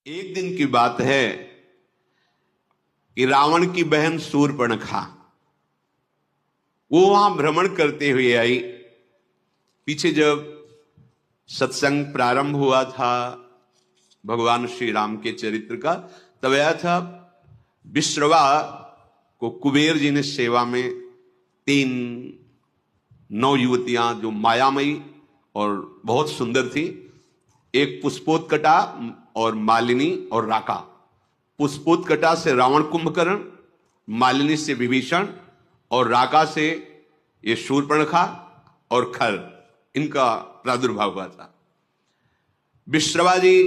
एक दिन की बात है कि रावण की बहन शूर्पणखा वो वहां भ्रमण करते हुए आई। पीछे जब सत्संग प्रारंभ हुआ था भगवान श्री राम के चरित्र का, तब आया था विश्रवा को कुबेर जी ने सेवा में 3 नौ युवतियां जो मायामयी और बहुत सुंदर थी, एक पुष्पोत्कटा और मालिनी और राका। पुष्पोत्कटा से रावण कुंभकर्ण, मालिनी से विभीषण और राका से ये शूर्पणखा और खर, इनका प्रादुर्भाव हुआ था। विश्रवा जी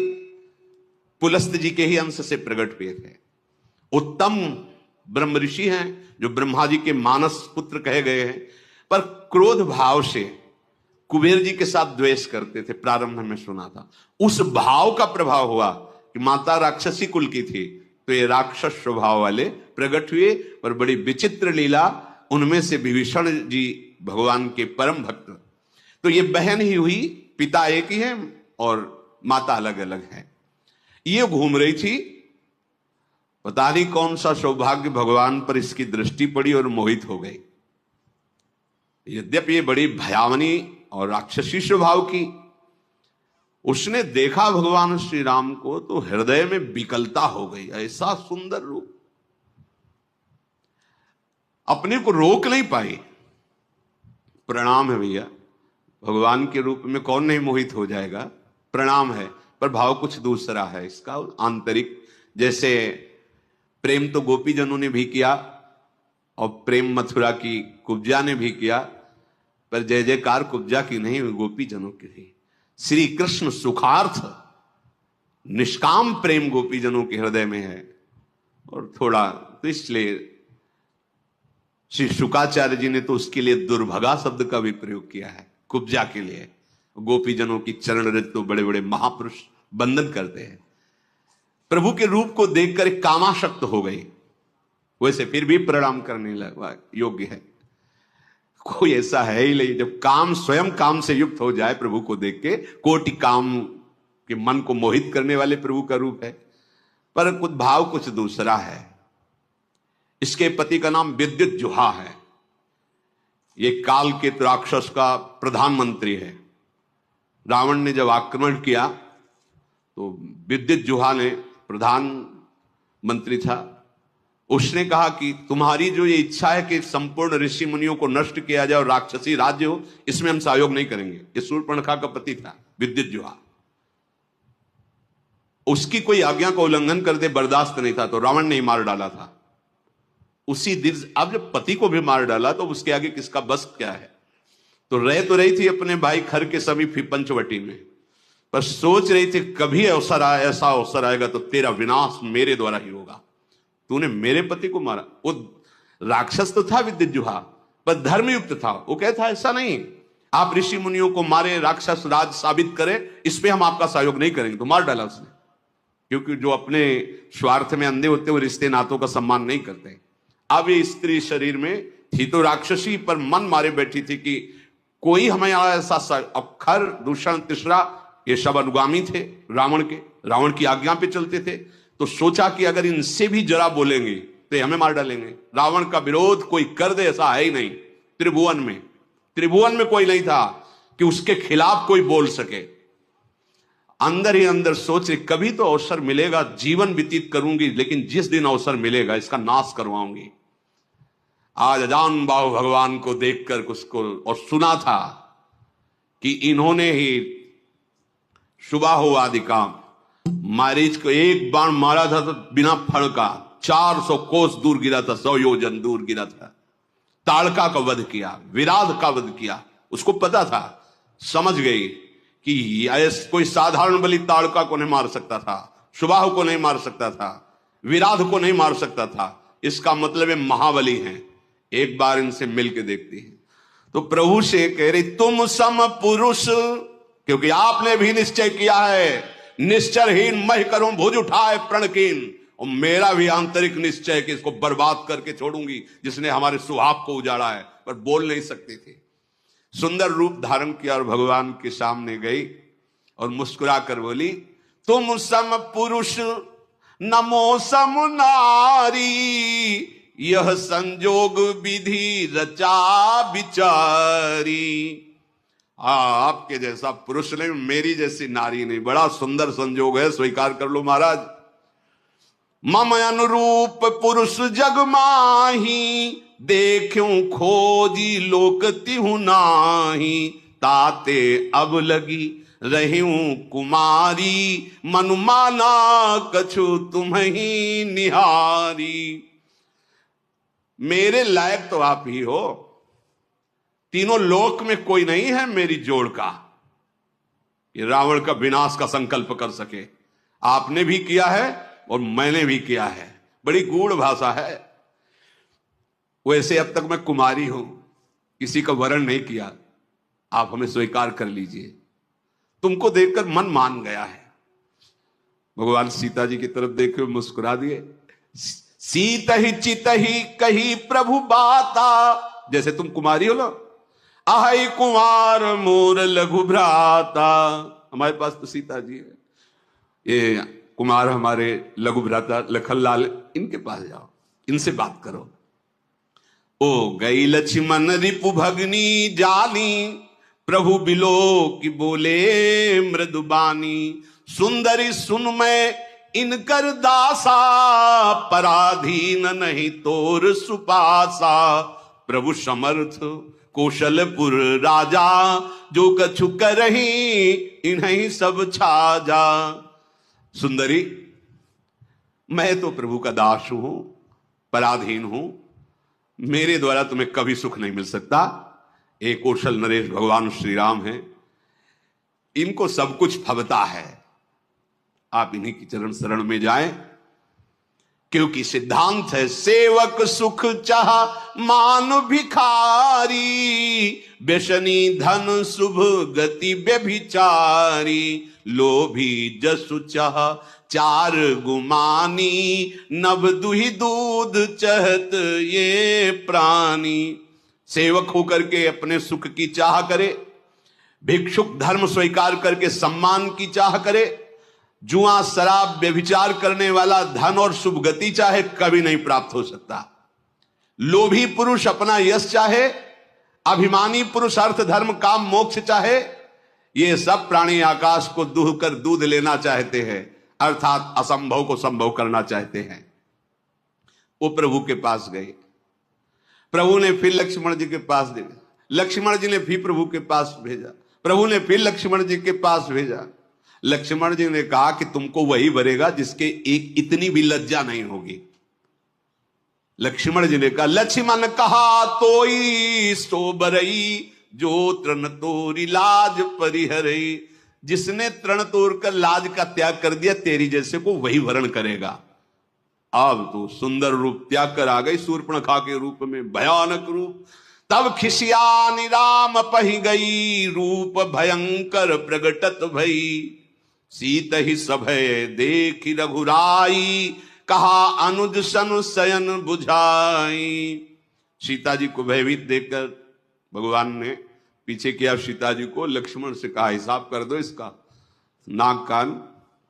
पुलस्त जी के ही अंश से प्रकट हुए थे। उत्तम ब्रह्म ऋषि हैं जो ब्रह्मा जी के मानस पुत्र कहे गए हैं, पर क्रोध भाव से कुबेर जी के साथ द्वेष करते थे। प्रारंभ में सुना था उस भाव का प्रभाव हुआ कि माता राक्षसी कुल की थी, तो ये राक्षस स्वभाव वाले प्रकट हुए। पर बड़ी विचित्र लीला, उनमें से विभीषण जी भगवान के परम भक्त। तो ये बहन ही हुई, पिता एक ही है और माता अलग अलग है। ये घूम रही थी, पता नहीं कौन सा सौभाग्य भगवान पर इसकी दृष्टि पड़ी और मोहित हो गई। यद्यपि ये बड़ी भयावनी और राक्षसी स्वभाव की, उसने देखा भगवान श्री राम को तो हृदय में विकलता हो गई। ऐसा सुंदर रूप, अपने को रोक नहीं पाई। प्रणाम है भैया, भगवान के रूप में कौन नहीं मोहित हो जाएगा, प्रणाम है। पर भाव कुछ दूसरा है इसका आंतरिक। जैसे प्रेम तो गोपीजनों ने भी किया और प्रेम मथुरा की कुब्जा ने भी किया, पर जय जयकार कुब्जा की नहीं, गोपीजनों की थी। श्री कृष्ण सुखार्थ निष्काम प्रेम गोपीजनों के हृदय में है। और थोड़ा तो इसलिए श्री शुकाचार्य जी ने तो उसके लिए दुर्भगा शब्द का भी प्रयोग किया है कुब्जा के लिए। गोपीजनों की चरण रज तो बड़े बड़े महापुरुष बंधन करते हैं। प्रभु के रूप को देखकर कामाशक्त हो गई, वैसे फिर भी प्रणाम करने लगा योग्य है। कोई ऐसा है ही नहीं, जब काम स्वयं काम से युक्त हो जाए प्रभु को देख के, कोटि काम के मन को मोहित करने वाले प्रभु का रूप है। पर कुछ भाव कुछ दूसरा है। इसके पति का नाम विद्युत जुहा है। ये काल के राक्षस का प्रधानमंत्री है। रावण ने जब आक्रमण किया तो विद्युत जुहा ने, प्रधानमंत्री था, उसने कहा कि तुम्हारी जो ये इच्छा है कि संपूर्ण ऋषि मुनियों को नष्ट किया जाए और राक्षसी राज्य हो, इसमें हम सहयोग नहीं करेंगे। ये शूर्पणखा का पति था विद्युत जुहा। उसकी कोई आज्ञा का उल्लंघन कर दे बर्दाश्त नहीं था, तो रावण ने ही मार डाला था उसी दिन। अब जब पति को भी मार डाला तो उसके आगे किसका बस क्या है। तो रही थी अपने भाई खर के समीप पंचवटी में, पर सोच रही थी कभी अवसर आए, ऐसा अवसर आएगा तो तेरा विनाश मेरे द्वारा ही होगा। तूने मेरे पति को मारा। वो राक्षस तो था विद्युत जुहा, पर धर्मयुक्त था। वो कहता ऐसा नहीं, आप ऋषि मुनियों को मारे, राक्षस राज साबित करें, इस पे हम आपका सहयोग नहीं करेंगे। तो मार डाला उसने, क्योंकि जो अपने स्वार्थ में अंधे होते वो रिश्ते नातों का सम्मान नहीं करते। अब ये स्त्री शरीर में थी तो राक्षसी, पर मन मारे बैठी थी कि कोई हमें ऐसा। अब खर, दूषण, तीसरा, ये सब अनुगामी थे रावण के, रावण की आज्ञा पे चलते थे। तो सोचा कि अगर इनसे भी जरा बोलेंगे तो हमें मार डालेंगे। रावण का विरोध कोई कर दे ऐसा है ही नहीं। त्रिभुवन में कोई नहीं था कि उसके खिलाफ कोई बोल सके। अंदर ही अंदर सोच रही कभी तो अवसर मिलेगा, जीवन व्यतीत करूंगी, लेकिन जिस दिन अवसर मिलेगा इसका नाश करवाऊंगी। आज अजान बाहु भगवान को देखकर उसको और सुना था कि इन्होंने ही सुबह हो आदि काम, मारीच को एक बाण मारा था तो बिना फण का 400 कोस दूर गिरा था, 100 योजन दूर गिरा था। ताड़का का वध किया, विराध का वध किया। उसको पता था, समझ गई कि कोई साधारण बलि ताड़का को नहीं मार सकता था, सुबाहु को नहीं मार सकता था, विराध को नहीं मार सकता था। इसका मतलब है महाबली हैं। एक बार इनसे मिलके देखती है। तो प्रभु से कह रही तुम सम पुरुष, क्योंकि आपने भी निश्चय किया है, निश्चरहीन मह करूं भुज उठाए प्रणकीन। और मेरा भी आंतरिक निश्चय कि इसको बर्बाद करके छोड़ूंगी, जिसने हमारे सुहाग को उजाड़ा है। पर बोल नहीं सकती थी। सुंदर रूप धारण किया और भगवान के सामने गई और मुस्कुरा कर बोली, तुम सम पुरुष नमो सम नारी, यह संजोग विधि रचा विचारी। आपके जैसा पुरुष नहीं, मेरी जैसी नारी नहीं, बड़ा सुंदर संजोग है, स्वीकार कर लो महाराज। मम अनुरूप पुरुष जग माही, देखूं खोजी लोक तिहु नाही। ताते अब लगी रहूं कुमारी, मनुमाना कछु तुम ही निहारी। मेरे लायक तो आप ही हो, तीनों लोक में कोई नहीं है मेरी जोड़ का, ये रावण का विनाश का संकल्प कर सके। आपने भी किया है और मैंने भी किया है, बड़ी गूढ़ भाषा है। वैसे अब तक मैं कुमारी हूं, किसी का वरण नहीं किया, आप हमें स्वीकार कर लीजिए। तुमको देखकर मन मान गया है। भगवान सीता जी की तरफ देखे मुस्कुरा दिए। सीत ही चित ही कही प्रभु बाता, जैसे तुम कुमारी हो ना, आहै कुमार मोर लघु भ्राता। हमारे पास तो सीता जी है, ये कुमार हमारे लघु भ्राता लखनलाल, इनके पास जाओ, इनसे बात करो। ओ गई लक्ष्मण रिपु भगनी जानी, प्रभु बिलो की बोले मृदुबानी। सुंदरी सुन मैं इनकर दासा, पराधीन नहीं तोर सुपासा। प्रभु समर्थ कौशलपुर राजा, जो कछु करही इन्हीं सब छाजा। सुंदरी, मैं तो प्रभु का दास हूं, पराधीन हूं, मेरे द्वारा तुम्हें कभी सुख नहीं मिल सकता। एक कौशल नरेश भगवान श्री राम हैं, इनको सब कुछ फबता है, आप इन्हीं की चरण शरण में जाएं, क्योंकि सिद्धांत है सेवक सुख चाह मान भिखारी। व्यसनी धन शुभ गति व्यभिचारी, लोभी जसु चाह चार गुमानी। नभ दुहि दूध चहत ये प्राणी। सेवक होकर के अपने सुख की चाह करे, भिक्षुक धर्म स्वीकार करके सम्मान की चाह करे, जुआ शराब व्यभिचार करने वाला धन और शुभ गति चाहे, कभी नहीं प्राप्त हो सकता। लोभी पुरुष अपना यश चाहे, अभिमानी पुरुष अर्थ धर्म काम मोक्ष चाहे, ये सब प्राणी आकाश को दूह कर दूध लेना चाहते हैं, अर्थात असंभव को संभव करना चाहते हैं। वो प्रभु के पास गए, प्रभु ने फिर लक्ष्मण जी के पास भेजा, लक्ष्मण जी ने फिर प्रभु के पास भेजा, प्रभु ने फिर लक्ष्मण जी के पास भेजा। लक्ष्मण जी ने कहा कि तुमको वही भरेगा जिसके एक इतनी भी लज्जा नहीं होगी। लक्ष्मण जी ने कहा, लक्ष्मण कहा तोई सो बरई, जो तृण तोरी लाज परिहरई। जिसने तृण तोड़ कर लाज का त्याग कर दिया, तेरी जैसे को वही वरण करेगा। अब तो सुंदर रूप त्याग कर आ गई शूर्पणखा के रूप में, भयानक रूप। तब खिसियानी राम पही गई, रूप भयंकर प्रगटत भई। सीत ही सभय देखी रघुराई, कहा अनुज सन शयन बुझाई। सीता जी को भयभीत देखकर भगवान ने पीछे किया सीता जी को, लक्ष्मण से कहा हिसाब कर दो इसका। नाक कान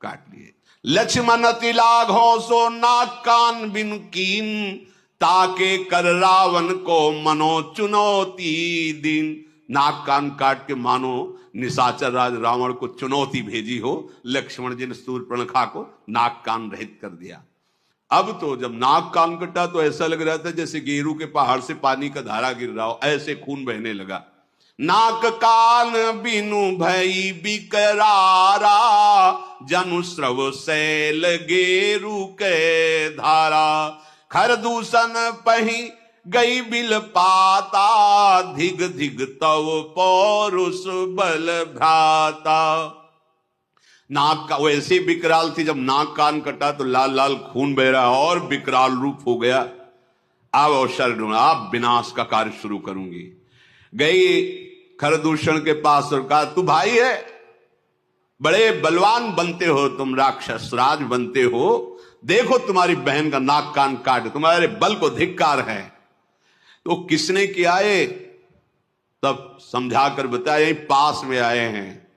काट लिए। लक्ष्मण तिलाघो सो नाक कान बिन कीन, ताके कर रावण को मनो चुनौती दिन। नाक कान काट के मानो निशाचर राज रावण को चुनौती भेजी हो। लक्ष्मण जी ने शूर्पणखा को नाक कान रहित कर दिया। अब तो जब नाक कान कटा तो ऐसा लग रहा था जैसे गेरू के पहाड़ से पानी का धारा गिर रहा हो, ऐसे खून बहने लगा। नाक कान बिनु भई बिकरारा, जनु स्रव शैल गेरू के धारा। खर दूषण पही गई बिल पाता, धिग धिग तव पौरुष बल भ्राता। नाक का वैसे विकराल थी, जब नाक कान कटा तो लाल लाल खून बह रहा और विकराल रूप हो गया। अब अवसर ढूंढा, अब विनाश का कार्य शुरू करूंगी। गई खरदूषण के पास और कहा, तू भाई है, बड़े बलवान बनते हो तुम, राक्षस राज बनते हो, देखो तुम्हारी बहन का नाक कान काट, तुम्हारे बल को धिक्कार है। तो किसने किया है? तब समझा कर बताया, यही पास में आए हैं,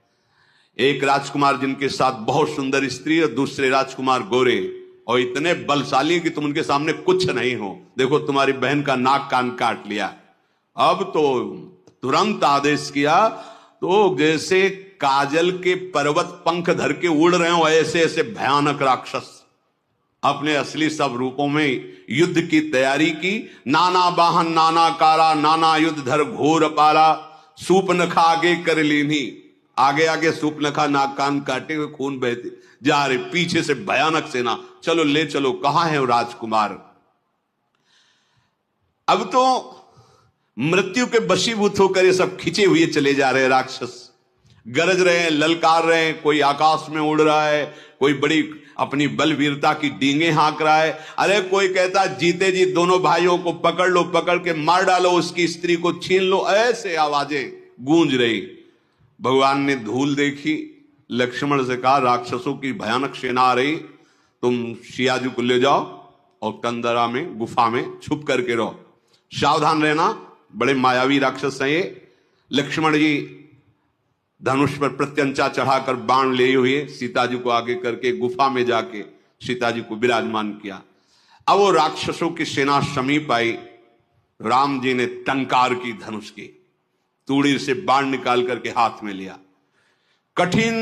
एक राजकुमार जिनके साथ बहुत सुंदर स्त्री और दूसरे राजकुमार गोरे और इतने बलशाली कि तुम उनके सामने कुछ नहीं हो। देखो तुम्हारी बहन का नाक कान काट लिया। अब तो तुरंत आदेश किया, तो जैसे काजल के पर्वत पंख धर के उड़ रहे हो ऐसे ऐसे भयानक राक्षस अपने असली सब रूपों में युद्ध की तैयारी की। नाना वाहन नाना कारा, नाना युद्ध धर घोर पारा, सूपनखा आगे कर लीनी। आगे आगे सूपनखा नाक कान काटे हुए खून बहते जा रहे, पीछे से भयानक सेना। चलो ले चलो, कहां है वो राजकुमार। अब तो मृत्यु के वशीभूत होकर ये सब खिंचे हुए चले जा रहे राक्षस। गरज रहे हैं, ललकार रहे हैं, कोई आकाश में उड़ रहा है, कोई बड़ी अपनी बलवीरता की डींगे हाँक रहा है। अरे कोई कहता जीते जी दोनों भाइयों को पकड़ लो, पकड़ के मार डालो, उसकी स्त्री को छीन लो। ऐसे आवाजें गूंज रही। भगवान ने धूल देखी, लक्ष्मण से कहा राक्षसों की भयानक सेना आ रही, तुम सियाजी को ले जाओ और कंदरा में गुफा में छुप करके रहो, सावधान रहना, बड़े मायावी राक्षस हैं ये। लक्ष्मण जी धनुष पर प्रत्यंचा चढ़ाकर बाण लिए हुए सीता जी को आगे करके गुफा में जाके सीता जी को विराजमान किया। अब वो राक्षसों की सेना समीप आई। राम जी ने टंकार की धनुष की, तूड़ी से बाण निकाल करके हाथ में लिया। कठिन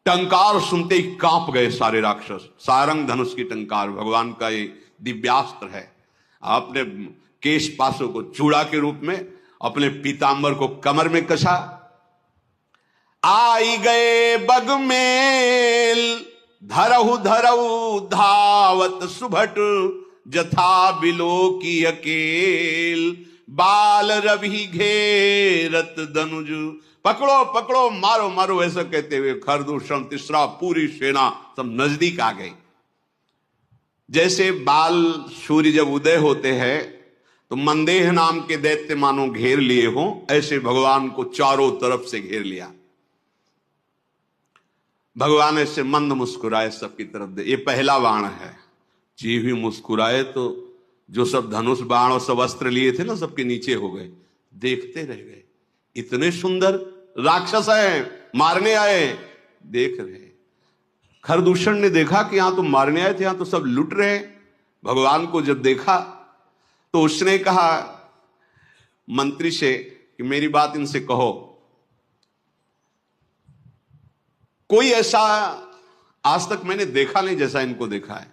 टंकार सुनते ही कांप गए सारे राक्षस। सारंग धनुष की टंकार भगवान का ये दिव्यास्त्र है। आपने केश पासों को चूड़ा के रूप में, अपने पीतांबर को कमर में कसा। आई गए बगमेल, धरहु धरहु धावत सुभट, जथा बिलो की अकेल, बाल रवि घेरत दनुज। पकड़ो पकड़ो, मारो मारो, ऐसा कहते हुए खरदूषण तीसरा पूरी सेना सब नजदीक आ गई। जैसे बाल सूर्य जब उदय होते हैं तो मंदेह नाम के दैत्य मानो घेर लिए हों, ऐसे भगवान को चारों तरफ से घेर लिया। भगवान ऐसे मंद मुस्कुराए सबकी तरफ दे। ये पहला बाण है। जी भी मुस्कुराए तो जो सब धनुष बाण और सब अस्त्र लिए थे ना, सबके नीचे हो गए। देखते रह गए, इतने सुंदर राक्षस है, मारने आए। देख रहे खरदूषण ने देखा कि यहां तो मारने आए थे, यहां तो सब लुट रहे। भगवान को जब देखा तो उसने कहा मंत्री से कि मेरी बात इनसे कहो। कोई ऐसा आज तक मैंने देखा नहीं जैसा इनको देखा है।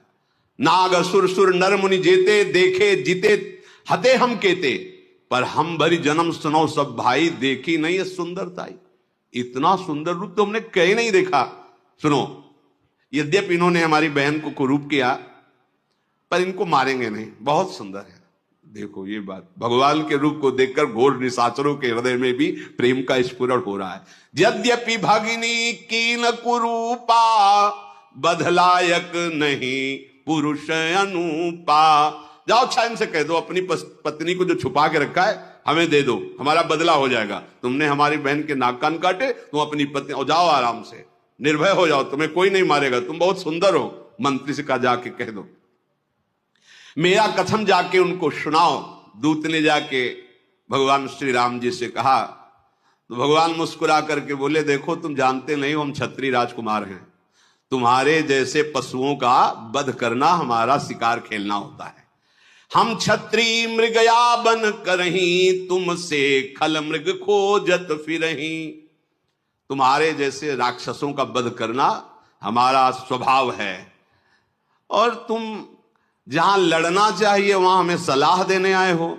नाग असुर सुर नर मुनि जेते, देखे जीते हते हम केते, पर हम भरी जन्म सुनो सब भाई, देखी नहीं है सुंदरताई। इतना सुंदर रूप तो हमने कहीं नहीं देखा। सुनो, यद्यपि इन्होंने हमारी बहन को कुरूप किया, पर इनको मारेंगे नहीं, बहुत सुंदर है। देखो ये बात, भगवान के रूप को देखकर घोर निशाचरों के हृदय में भी प्रेम का स्फुरण हो रहा है। यद्यपि भगिनी कीन कुरूपा, बदलायक नहीं पुरुष अनुपा। जाओ अच्छा इनसे कह दो अपनी पत्नी को जो छुपा के रखा है हमें दे दो, हमारा बदला हो जाएगा। तुमने हमारी बहन के नाक कान काटे, तुम अपनी पत्नी, और जाओ आराम से, निर्भय हो जाओ, तुम्हें कोई नहीं मारेगा, तुम बहुत सुंदर हो। मंत्री से कहा जाके कह दो, मेरा कथन जाके उनको सुनाओ। दूत ने जाके भगवान श्री राम जी से कहा तो भगवान मुस्कुरा करके बोले, देखो तुम जानते नहीं हो हम क्षत्रिय राजकुमार हैं, तुम्हारे जैसे पशुओं का वध करना हमारा शिकार खेलना होता है। हम क्षत्रिय मृगया बन करही, तुमसे खल मृग खोजत फिरही। तुम्हारे जैसे राक्षसों का वध करना हमारा स्वभाव है, और तुम जहां लड़ना चाहिए वहां हमें सलाह देने आए हो।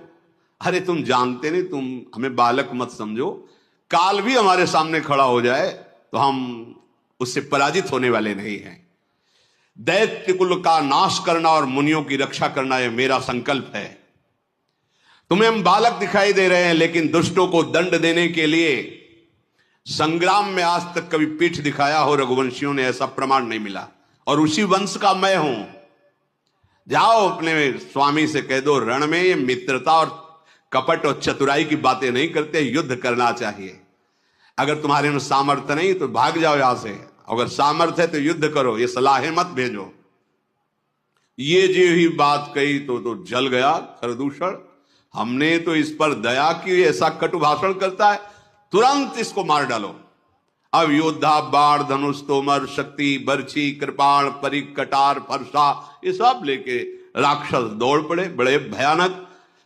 अरे तुम जानते नहीं, तुम हमें बालक मत समझो, काल भी हमारे सामने खड़ा हो जाए तो हम उससे पराजित होने वाले नहीं हैं। दैत्य कुल का नाश करना और मुनियों की रक्षा करना यह मेरा संकल्प है। तुम्हें हम बालक दिखाई दे रहे हैं, लेकिन दुष्टों को दंड देने के लिए संग्राम में आज तक कभी पीठ दिखाया हो रघुवंशियों ने, ऐसा प्रमाण नहीं मिला, और उसी वंश का मैं हूं। जाओ अपने स्वामी से कह दो, रण में ये मित्रता और कपट और चतुराई की बातें नहीं करते, युद्ध करना चाहिए। अगर तुम्हारे में सामर्थ्य नहीं तो भाग जाओ यहां से, अगर सामर्थ्य है तो युद्ध करो, ये सलाहें मत भेजो। ये जो ही बात कही तो जल गया खरदूषण। हमने तो इस पर दया की, ऐसा कटु भाषण करता है, तुरंत इसको मार डालो। अब योद्धा बाण धनुष तोमर शक्ति बर्छी कृपाण परिक कटार फरसा ये सब लेके राक्षस दौड़ पड़े, बड़े भयानक।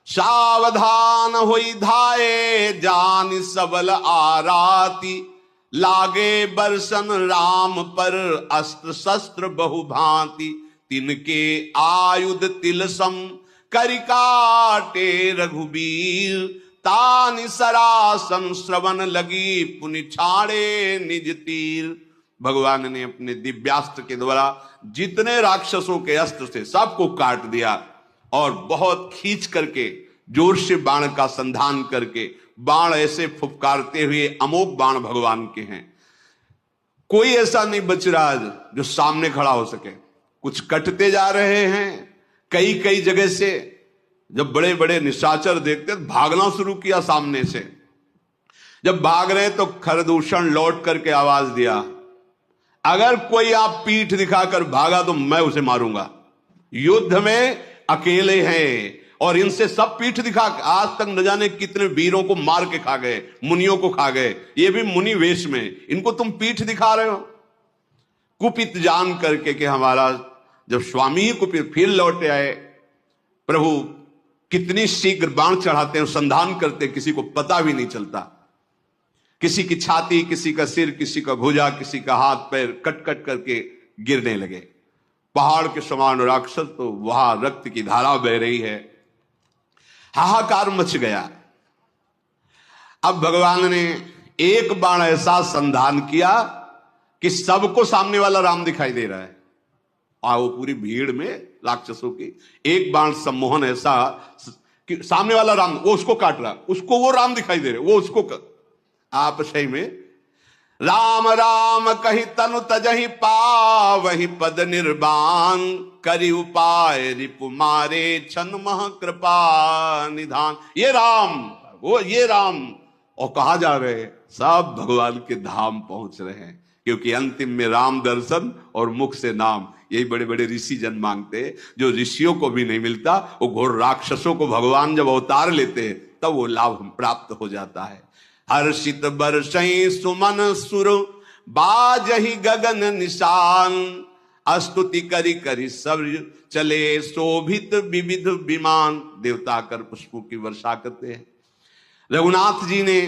सावधान होई धाये जान सबल आराती, लागे बरसन राम पर अस्त्र शस्त्र बहुभांति, तिनके आयुध तिलसम करिकाटे रघुबीर, तानि सरासन श्रवण लगी पुनि छाड़े निज तीर। भगवान ने अपने दिव्यास्त्र के द्वारा जितने राक्षसों के अस्त्र थे सबको काट दिया और बहुत खींच करके जोर से बाण का संधान करके बाण ऐसे फुफकारते हुए, अमोघ बाण भगवान के हैं, कोई ऐसा नहीं बच रहा जो सामने खड़ा हो सके। कुछ कटते जा रहे हैं कई कई जगह से। जब बड़े बड़े निशाचर देखते तो भागना शुरू किया सामने से। जब भाग रहे तो खरदूषण लौट करके आवाज दिया, अगर कोई आप पीठ दिखाकर भागा तो मैं उसे मारूंगा। युद्ध में अकेले हैं और इनसे सब पीठ दिखा, आज तक न जाने कितने वीरों को मार के खा गए, मुनियों को खा गए, ये भी मुनि वेश में, इनको तुम पीठ दिखा रहे हो। कुपित जान करके कि हमारा जब स्वामी ही कुपित, फिर लौटे आए, प्रभु कितनी शीघ्र बाण चढ़ाते हैं, संधान करते, किसी को पता भी नहीं चलता। किसी की छाती, किसी का सिर, किसी का भुजा, किसी का हाथ पैर कट कट करके गिरने लगे। पहाड़ के समान राक्षस, तो वहां रक्त की धारा बह रही है, हाहाकार मच गया। अब भगवान ने एक बाण ऐसा संधान किया कि सबको सामने वाला राम दिखाई दे रहा है। वो पूरी भीड़ में राक्षसों की एक बाण सम्मोहन ऐसा कि सामने वाला राम, वो उसको काट रहा, उसको वो राम दिखाई दे रहे, वो उसको आप सही में राम राम कही तनु तजहि पावहि पद निर्बाण, करि उपाय रिपु मारे छन मह कृपा निधान। ये राम, वो ये राम, और कहा जा रहे हैं सब भगवान के धाम पहुंच रहे हैं, क्योंकि अंतिम में राम दर्शन और मुख से नाम, यही बड़े बड़े ऋषि जन मांगते हैं, जो ऋषियों को भी नहीं मिलता। वो घोर राक्षसों को भगवान जब अवतार लेते हैं तब वो लाभ प्राप्त हो जाता है। हर्षित बरसई सुमन सुर बाजहि गगन निशान, स्तुति करी करी सब चले शोभित विविध विमान। देवता कर पुष्पों की वर्षा करते हैं। रघुनाथ जी ने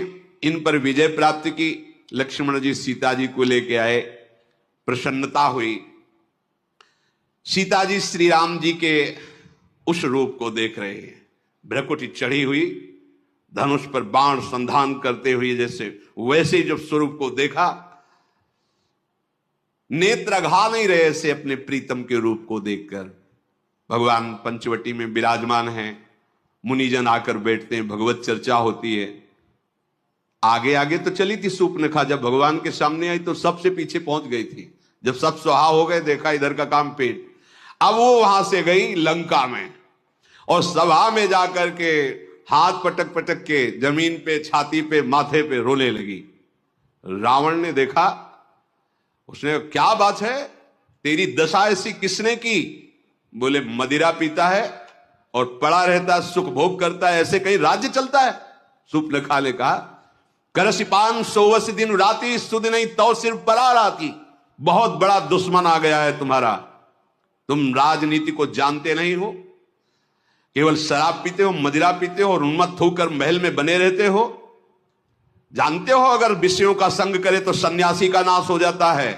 इन पर विजय प्राप्त की। लक्ष्मण जी सीता जी को लेके आए, प्रसन्नता हुई। सीता जी श्री राम जी के उस रूप को देख रहे हैं, भ्रकुटी चढ़ी हुई, धनुष पर बाण संधान करते हुए, जैसे वैसे ही जब स्वरूप को देखा, नेत्र अघा नहीं रहे ऐसे अपने प्रीतम के रूप को देखकर। भगवान पंचवटी में विराजमान हैं, मुनिजन आकर बैठते हैं, भगवत चर्चा होती है। आगे आगे तो चली थी सूर्पनखा, जब भगवान के सामने आई तो सबसे पीछे पहुंच गई थी। जब सब सुहा हो गए, देखा इधर का काम पेट। अब वो वहां से गई लंका में और सभा में जाकर के हाथ पटक पटक के जमीन पे, छाती पे, माथे पे रोने लगी। रावण ने देखा, उसने क्या बात है, तेरी दशा ऐसी किसने की? बोले मदिरा पीता है और पड़ा रहता है, सुख भोग करता है, ऐसे कहीं राज्य चलता है? सूर्पनखा ने कहा, करसिपान सोवस दिन राती सुध नहीं तो सिर्फ परा राती। बहुत बड़ा दुश्मन आ गया है तुम्हारा, तुम राजनीति को जानते नहीं हो, केवल शराब पीते हो, मदिरा पीते हो और उन्मत्त होकर महल में बने रहते हो। जानते हो अगर विषयों का संग करे तो सन्यासी का नाश हो जाता है,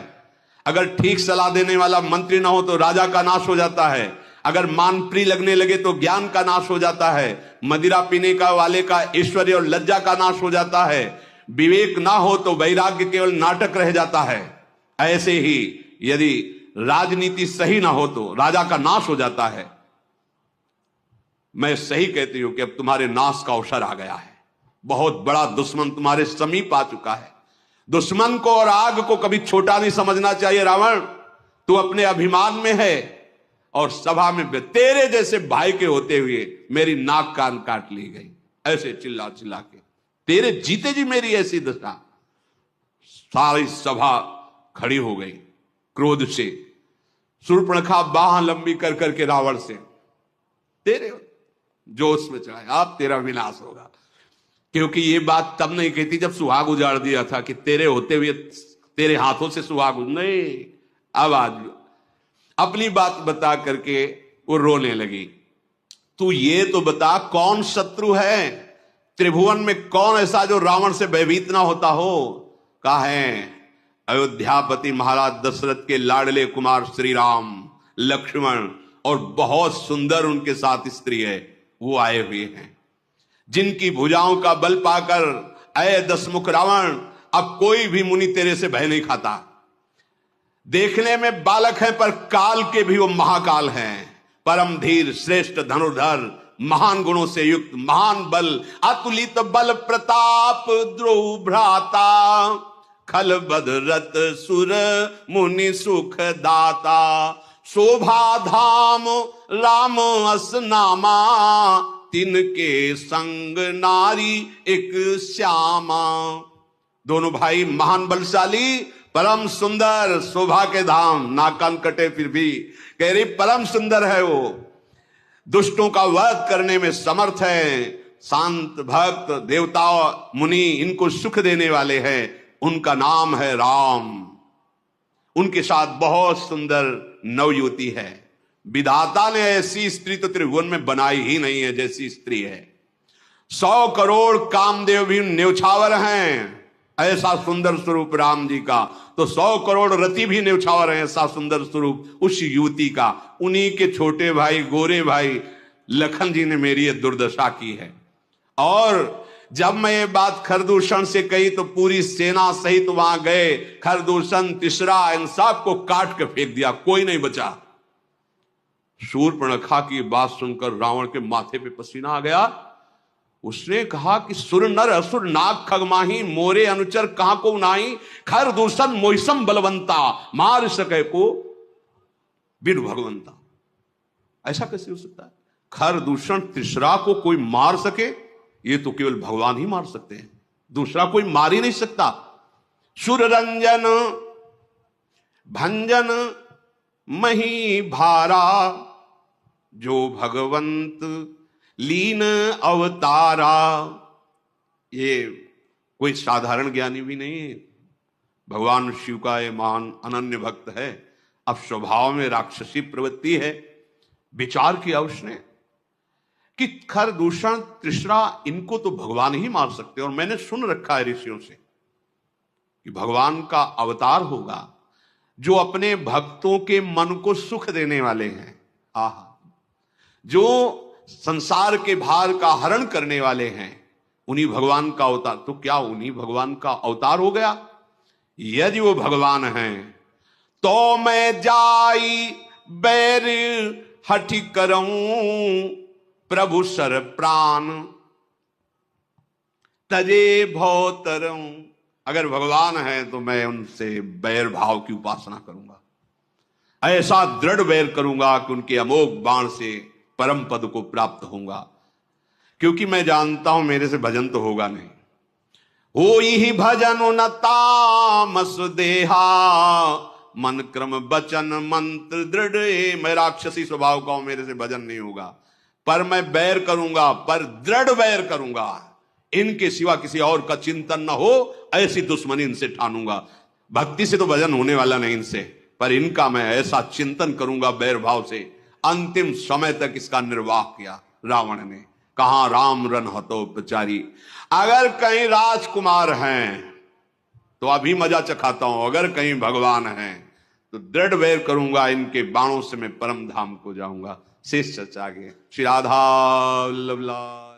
अगर ठीक सलाह देने वाला मंत्री ना हो तो राजा का नाश हो जाता है, अगर मान प्रिय लगने लगे तो ज्ञान का नाश हो जाता है, मदिरा पीने का वाले का ऐश्वर्य और लज्जा का नाश हो जाता है, विवेक ना हो तो वैराग्य केवल नाटक रह जाता है। ऐसे ही यदि राजनीति सही ना हो तो राजा का नाश हो जाता है। मैं सही कहती हूं कि अब तुम्हारे नाश का अवसर आ गया है, बहुत बड़ा दुश्मन तुम्हारे समीप आ चुका है। दुश्मन को और आग को कभी छोटा नहीं समझना चाहिए। रावण, तू अपने अभिमान में है और सभा में तेरे जैसे भाई के होते हुए मेरी नाक कान काट ली गई, ऐसे चिल्ला चिल्ला के, तेरे जीते जी मेरी ऐसी दशा। सारी सभा खड़ी हो गई क्रोध से। शूर्पणखा बाह लंबी कर करके रावण से, तेरे जोश में चढ़ाए, अब तेरा विनाश होगा। क्योंकि ये बात तब नहीं कहती जब सुहाग उजाड़ दिया था कि तेरे होते हुए तेरे हाथों से सुहाग नहीं। अब आज अपनी बात बता करके वो रोने लगी। तू ये तो बता कौन शत्रु है त्रिभुवन में, कौन ऐसा जो रावण से भयभीत ना होता हो। कहा है अयोध्यापति महाराज दशरथ के लाडले कुमार श्री राम, लक्ष्मण और बहुत सुंदर उनके साथ स्त्री है, वो आए हुए हैं, जिनकी भुजाओं का बल पाकर अय दशमुख रावण अब कोई भी मुनि तेरे से भय नहीं खाता। देखने में बालक है पर काल के भी वो महाकाल हैं, परम धीर श्रेष्ठ धनुर्धर, महान गुणों से युक्त, महान बल, अतुलित बल प्रताप, द्रोह भ्राता, खल बदरत सुर मुनि सुख दाता, शोभा धाम राम अस नामा, तिनके संग नारी एक श्यामा। दोनों भाई महान बलशाली, परम सुंदर, शोभा के धाम, नाकान कटे फिर भी कह रही परम सुंदर है वो, दुष्टों का वध करने में समर्थ है, शांत भक्त, देवता मुनि इनको सुख देने वाले हैं, उनका नाम है राम। उनके साथ बहुत सुंदर नवयुवती है। विधाता ने ऐसी स्त्री तो त्रिभुवन में बनाई ही नहीं है जैसी स्त्री है। 100 करोड़ कामदेव भी न्यौछावर हैं, ऐसा सुंदर स्वरूप राम जी का, तो 100 करोड़ रति भी न्यौछावर हैं, ऐसा सुंदर स्वरूप उस युवती का। उन्हीं के छोटे भाई गोरे भाई लखन जी ने मेरी ये दुर्दशा की है। और जब मैं ये बात खरदूषण से कही तो पूरी सेना सहित वहां गए, खरदूषण, तिसरा, इन सब को काट के फेंक दिया, कोई नहीं बचा। शूर्पणखा की बात सुनकर रावण के माथे पे पसीना आ गया। उसने कहा कि सुर नर असुर नाग खगमाही, मोरे अनुचर कहां को नाही, खरदूषण मोहिसम बलवंता, मार सके को बिनु भगवंता। ऐसा कैसे हो सकता है? खरदूषण तिसरा को कोई मार सके, ये तो केवल भगवान ही मार सकते हैं, दूसरा कोई मार ही नहीं सकता। सुर रंजन भंजन मही भारा, जो भगवंत लीन अवतारा। ये कोई साधारण ज्ञानी भी नहीं है, भगवान शिव का ये महान अनन्य भक्त है। अब स्वभाव में राक्षसी प्रवृत्ति है। विचार किया उसने कि खरदूषण, तिसरा, इनको तो भगवान ही मार सकते हैं। और मैंने सुन रखा है ऋषियों से कि भगवान का अवतार होगा जो अपने भक्तों के मन को सुख देने वाले हैं। आहा, जो संसार के भार का हरण करने वाले हैं, उन्हीं भगवान का अवतार। तो क्या उन्हीं भगवान का अवतार हो गया? यदि वो भगवान हैं तो मैं जाई बैर हठि करऊं, प्रभु सर प्राण तजे भौतरऊं। अगर भगवान है तो मैं उनसे बैर भाव की उपासना करूंगा, ऐसा दृढ़ बैर करूंगा कि उनके अमोघ बाण से परम पद को प्राप्त होऊंगा। क्योंकि मैं जानता हूं मेरे से भजन तो होगा नहीं। हो ही भजन न तामस देहा, मन क्रम वचन मंत्र दृढ़। मैं राक्षसी स्वभाव का हूं, मेरे से भजन नहीं होगा, पर मैं बैर करूंगा, पर दृढ़ बैर करूंगा। इनके सिवा किसी और का चिंतन न हो, ऐसी दुश्मनी इनसे ठानूंगा। भक्ति से तो भजन होने वाला नहीं इनसे, पर इनका मैं ऐसा चिंतन करूंगा बैर भाव से। अंतिम समय तक इसका निर्वाह किया रावण ने। कहां राम रन हतो प्रचारी। अगर कहीं राजकुमार हैं तो अभी मजा चखाता हूं, अगर कहीं भगवान हैं तो दृढ़ वैर करूंगा, इनके बाणों से मैं परम धाम को जाऊंगा। शेष चर्चा आगे। श्री राधा वल्लभ।